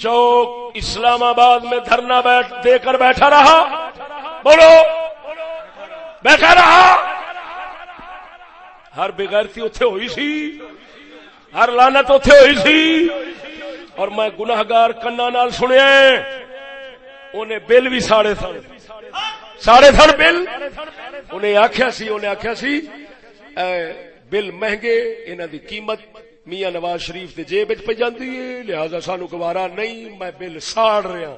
چوک اسلام آباد میں دھرنا دے کر بیٹھا رہا، بولو بیٹھا رہا. ہر بغیرتی اتھے ہوئی سی، ہر لعنت اتھے ہوئی سی. اور میں گناہگار کنا نال سنیا انہیں بل بھی ساڑے سن بل. انہیں آخیا سی بل مہنگے، انہاں دی قیمت میاں نواز شریف دے جیب وچ پہ جاندی ہے، لہذا سانو گوارا نہیں، میں بل ساڑ رہا.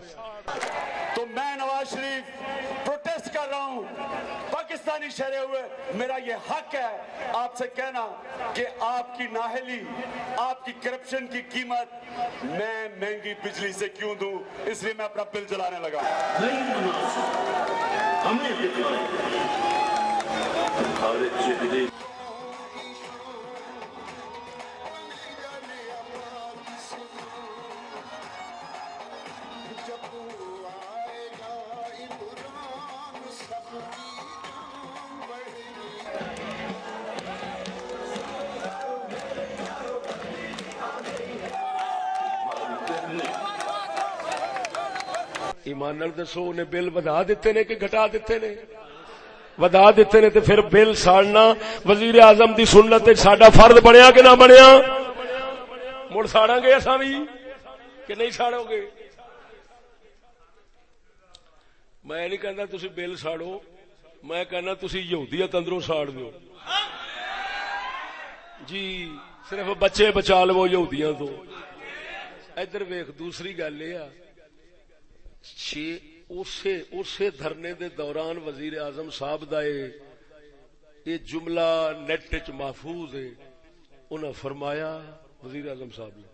تو میں نواز شریف پروٹیسٹ کر رہا ہوں، پاکستانی شہرے ہوئے میرا یہ حق ہے آپ سے کہنا کہ آپ کی نااہلی، آپ کی کرپشن کی قیمت میں مہنگی بجلی سے کیوں دوں، اس لیے میں اپنا بل جلانے لگا. نہیں مناسب ہمیں دکھائیں خارج سے ایمان نال دسو انہیں بل ودا دیتے نے کہ گھٹا دیتے نے؟ ودا دیتے نے. تو پھر بل ساڑنا وزیر اعظم دی سنت ساڈا فرض بنیا کہ نہ بنیا؟ مڑ ساڑاں گے اساں بھی کہ نہیں ساڑو گے؟ میں نہیں کہنا تسی بل ساڑو، میں کہنا تسی یہودیت اندروں ساڑ دیو جی، صرف بچے بچا لو یہودیاں تو. ادھر ویکھ دوسری گل یہ اسے دھرنے دے دوران وزیر اعظم صاحب دا یہ جملہ نیٹ وچ محفوظ ہے. انہاں فرمایا وزیر اعظم صاحب نے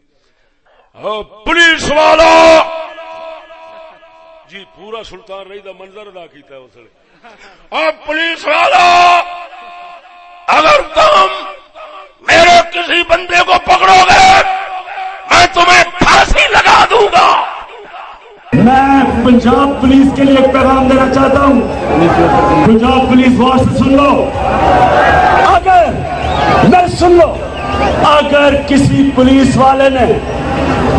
پولیس والا جی پورا سلطان رہی دا منظر ادا کیتا ہے اس نے. پولیس والا اگر تم میرے کسی بندے کو پکڑو گے میں تمہیں پھانسی لگا دوں گا. میں پنجاب پولیس کے لیے ایک پیغام دینا چاہتا ہوں. پنجاب پولیس وار سے سن لو، اگر کسی پولیس والے نے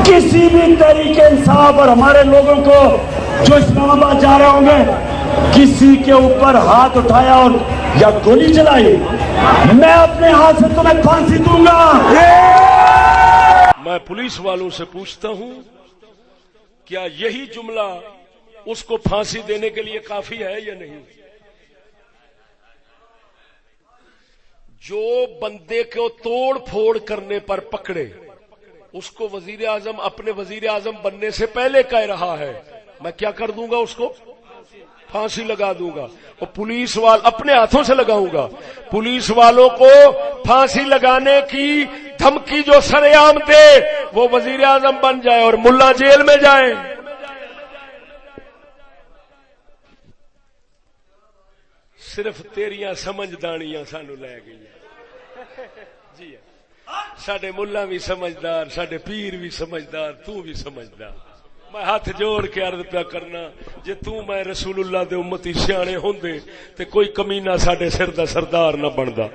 کسی بھی تحریک انصاف اور ہمارے لوگوں کو جو اسلام آباد جا رہے ہوں گے کسی کے اوپر ہاتھ اٹھایا اور یا گولی چلائی، میں اپنے ہاتھ سے تمہیں پھانسی دوں گا. میں پولیس والوں سے پوچھتا ہوں کیا یہی جملہ اس کو پھانسی دینے کے لیے کافی ہے یا نہیں؟ جو بندے کو توڑ پھوڑ کرنے پر پکڑے اس کو وزیر اعظم اپنے وزیر اعظم بننے سے پہلے کہہ رہا ہے میں کیا کر دوں گا، اس کو پھانسی لگا دوں گا. اور پولیس وال اپنے ہاتھوں سے لگاؤں گا. پولیس والوں کو پھانسی لگانے کی دھمکی جو سر عام دے وہ وزیر اعظم بن جائے اور ملا جیل میں جائے. صرف تیریاں سمجھدانیاں سانو لے گئی جی. ساڈے ملا بھی سمجھدار، ساڈے پیر بھی سمجھدار، تو بھی سمجھدار. میں ہاتھ جوڑ کے عرض پیا کرنا جے تو میں رسول اللہ دے امتی سیانے ہوندے تے کوئی کمینہ ساڈے سر دا سردار نہ بندا.